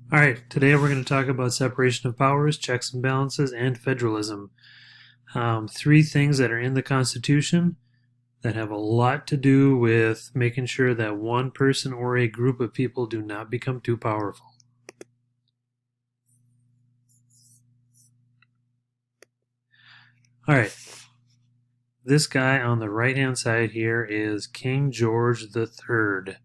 All right, today we're going to talk about separation of powers, checks and balances, and federalism. Three things that are in the Constitution that have a lot to do with making sure that one person or a group of people do not become too powerful. All right, this guy on the right-hand side here is King George III.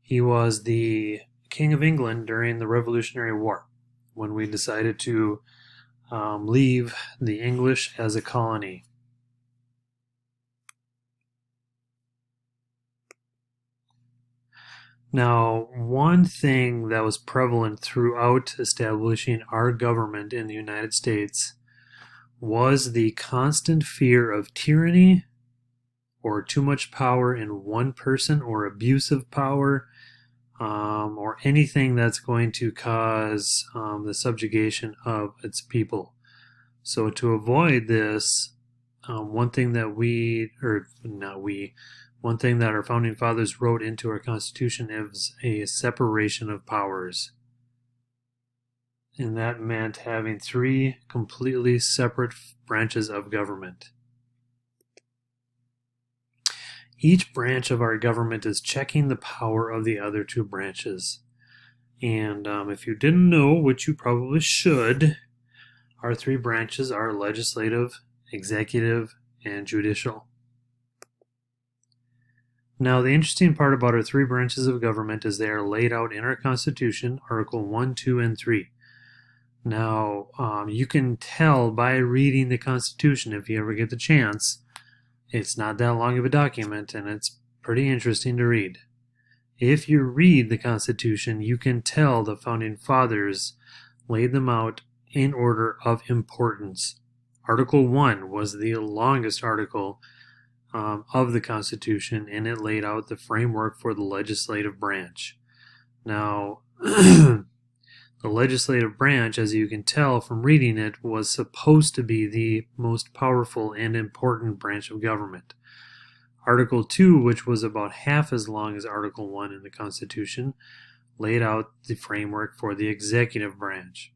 He was the King of England during the Revolutionary War when we decided to leave the English as a colony. Now, one thing that was prevalent throughout establishing our government in the United States was the constant fear of tyranny or too much power in one person or abuse of power or anything that's going to cause the subjugation of its people. So to avoid this, one thing that one thing that our founding fathers wrote into our Constitution is a separation of powers. And that meant having three completely separate branches of government. Each branch of our government is checking the power of the other two branches. And if you didn't know, which you probably should, our three branches are legislative, executive, and judicial. Now, the interesting part about our three branches of government is they are laid out in our Constitution, Article 1, 2, and 3. Now, you can tell by reading the Constitution, if you ever get the chance. It's not that long of a document, and it's pretty interesting to read. If you read the Constitution, you can tell the Founding Fathers laid them out in order of importance. Article 1 was the longest article of the Constitution, and it laid out the framework for the legislative branch. Now, the legislative branch, as you can tell from reading it, was supposed to be the most powerful and important branch of government. Article 2, which was about half as long as Article 1 in the Constitution, laid out the framework for the executive branch.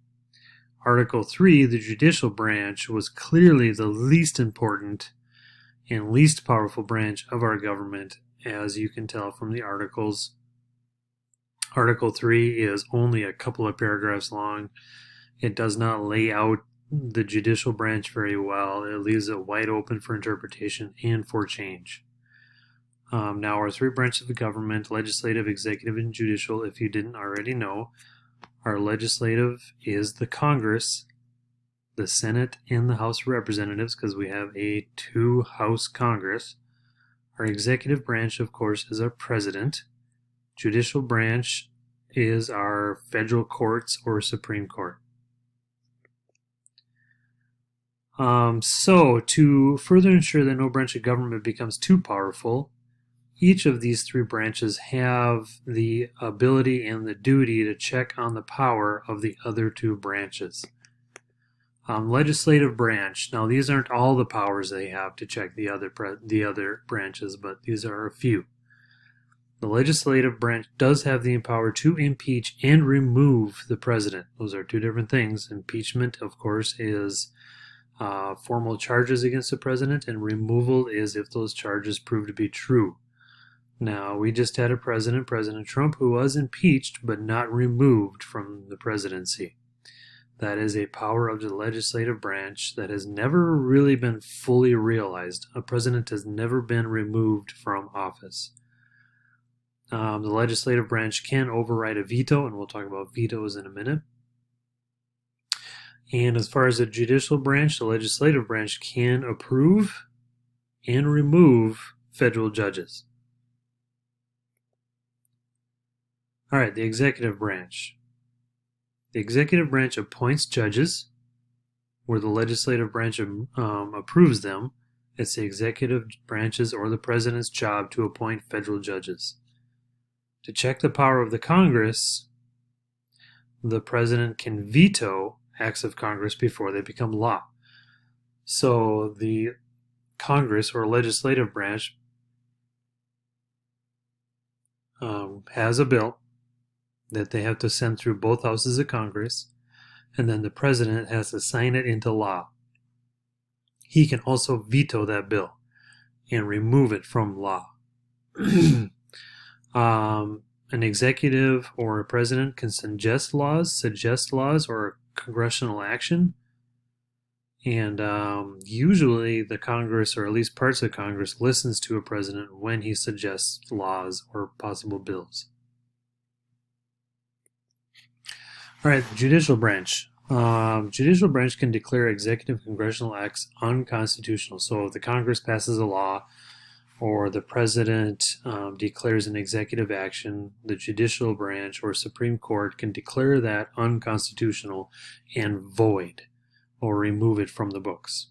Article 3, the judicial branch, was clearly the least important and least powerful branch of our government, as you can tell from the articles. Article 3 is only a couple of paragraphs long. It does not lay out the judicial branch very well. It leaves it wide open for interpretation and for change. Now, our three branches of government, legislative, executive, and judicial, if you didn't already know, our legislative is the Congress, the Senate, and the House of Representatives, because we have a two-house Congress. Our executive branch, of course, is our president. Judicial branch is our federal courts or Supreme Court. So, to further ensure that no branch of government becomes too powerful, each of these three branches have the ability and the duty to check on the power of the other two branches. Legislative branch. Now, these aren't all the powers they have to check the other branches, but these are a few. The legislative branch does have the power to impeach and remove the president. Those are two different things. Impeachment, of course, is formal charges against the president, and removal is if those charges prove to be true. Now, we just had a president, President Trump, who was impeached but not removed from the presidency. That is a power of the legislative branch that has never really been fully realized. A president has never been removed from office. The legislative branch can override a veto, and we'll talk about vetoes in a minute. And as far as the judicial branch, the legislative branch can approve and remove federal judges. All right, the executive branch. The executive branch appoints judges, where the legislative branch approves them. It's the executive branch's or the president's job to appoint federal judges. To check the power of the Congress, the president can veto acts of Congress before they become law. So the Congress or legislative branch has a bill. that they have to send through both houses of Congress, and then the president has to sign it into law. He can also veto that bill and remove it from law. An executive or a president can suggest laws, or congressional action. And usually the Congress, or at least parts of Congress, listens to a president when he suggests laws or possible bills. All right, the judicial branch. Judicial branch can declare executive congressional acts unconstitutional. So if the Congress passes a law or the president declares an executive action, the judicial branch or Supreme Court can declare that unconstitutional and void, or remove it from the books.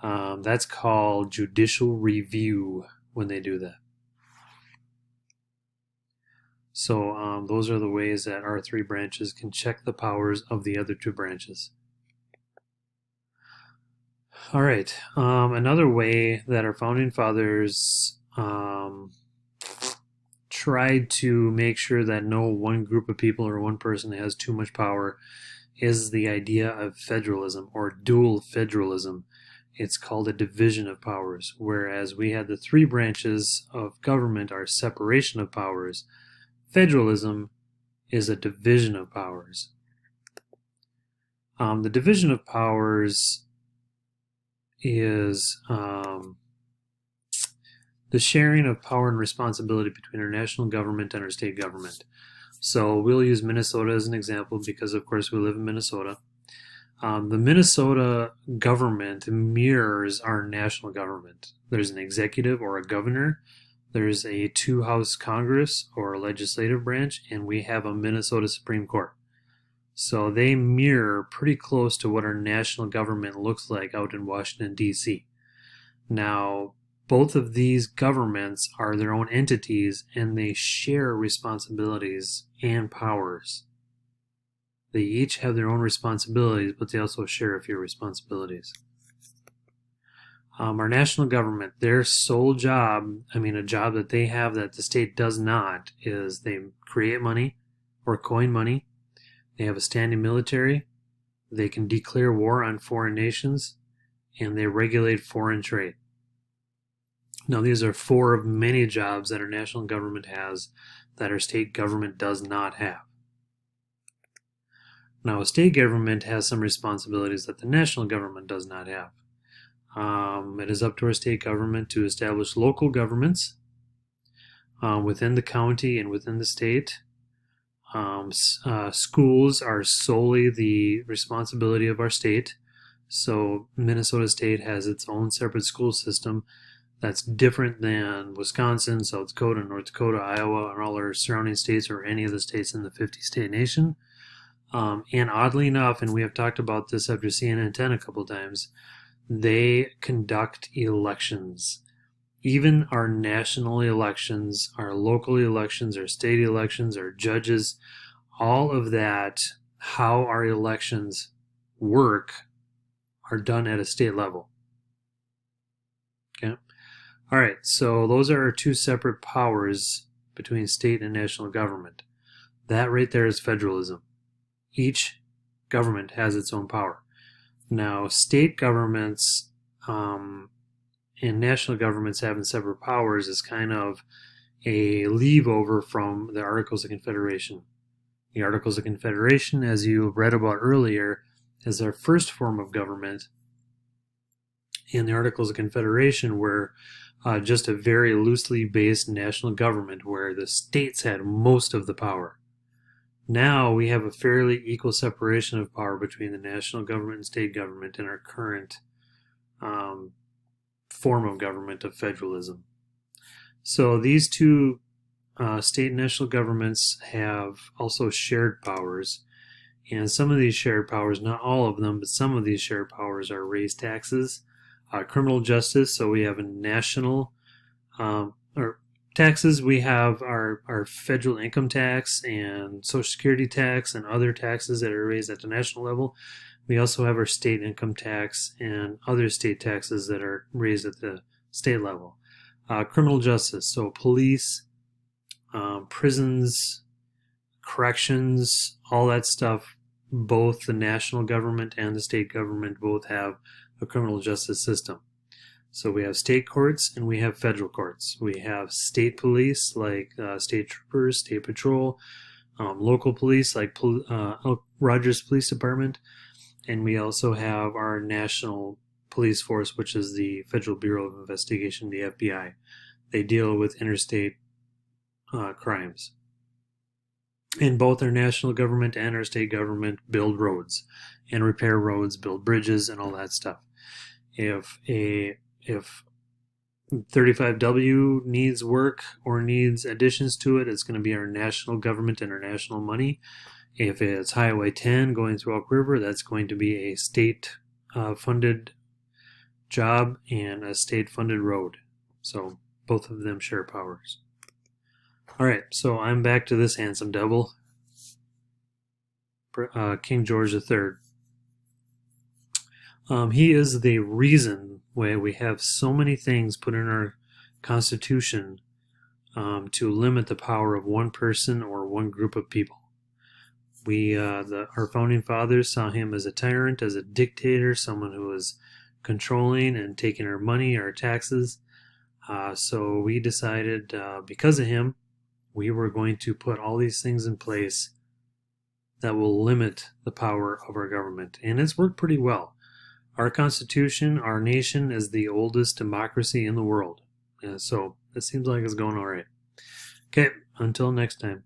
That's called judicial review when they do that. So those are the ways that our three branches can check the powers of the other two branches. All right, another way that our founding fathers tried to make sure that no one group of people or one person has too much power is the idea of federalism, or dual federalism. It's called a division of powers, whereas we had the three branches of government are separation of powers. Federalism is a division of powers. The division of powers is the sharing of power and responsibility between our national government and our state government. So we'll use Minnesota as an example because, of course, we live in Minnesota. The Minnesota government mirrors our national government. There's an executive or a governor. There's a two-house Congress or a legislative branch, and we have a Minnesota Supreme Court. So they mirror pretty close to what our national government looks like out in Washington, D.C. Now, both of these governments are their own entities, and they share responsibilities and powers. They each have their own responsibilities, but they also share a few responsibilities. Our national government, their sole job, a job that they have that the state does not, is they create money or coin money. They have a standing military. They can declare war on foreign nations, and they regulate foreign trade. Now, these are four of many jobs that our national government has that our state government does not have. Now, a state government has some responsibilities that the national government does not have. It is up to our state government to establish local governments within the county and within the state. Schools are solely the responsibility of our state. So Minnesota State has its own separate school system that's different than Wisconsin, South Dakota, North Dakota, Iowa, and all our surrounding states, or any of the states in the 50-state nation. And oddly enough, and we have talked about this after CNN 10 a couple times, they conduct elections. Even our national elections, our local elections, our state elections, our judges, all of that, how our elections work, are done at a state level. Okay? All right, so those are our two separate powers between state and national government. That right there is federalism. Each government has its own power. Now, state governments and national governments having separate powers is kind of a leave-over from the Articles of Confederation. The Articles of Confederation, as you read about earlier, is our first form of government. And the Articles of Confederation were just a very loosely based national government where the states had most of the power. Now we have a fairly equal separation of power between the national government and state government in our current form of government of federalism. So these two state and national governments have also shared powers. And some of these shared powers, not all of them, but some of these shared powers are raise taxes, criminal justice. So we have a national, or taxes, we have our federal income tax and Social Security tax and other taxes that are raised at the national level. We also have our state income tax and other state taxes that are raised at the state level. Criminal justice, so police, prisons, corrections, all that stuff, both the national government and the state government both have a criminal justice system. So we have state courts and we have federal courts. We have state police like state troopers, state patrol, local police like Elk Rogers Police Department, and we also have our national police force, which is the Federal Bureau of Investigation, the FBI. They deal with interstate crimes. And both our national government and our state government build roads and repair roads, build bridges, and all that stuff. If 35W needs work or needs additions to it, it's going to be our national government and our national money. If it's Highway 10 going through Elk River, that's going to be a state funded job and a state funded road. So both of them share powers. Alright, so I'm back to this handsome devil, King George III. He is the reason why we have so many things put in our Constitution to limit the power of one person or one group of people. Our founding fathers saw him as a tyrant, as a dictator, someone who was controlling and taking our money, our taxes. So we decided, because of him, we were going to put all these things in place that will limit the power of our government. And it's worked pretty well. Our Constitution, our nation, is the oldest democracy in the world. So it seems like it's going all right. Okay, until next time.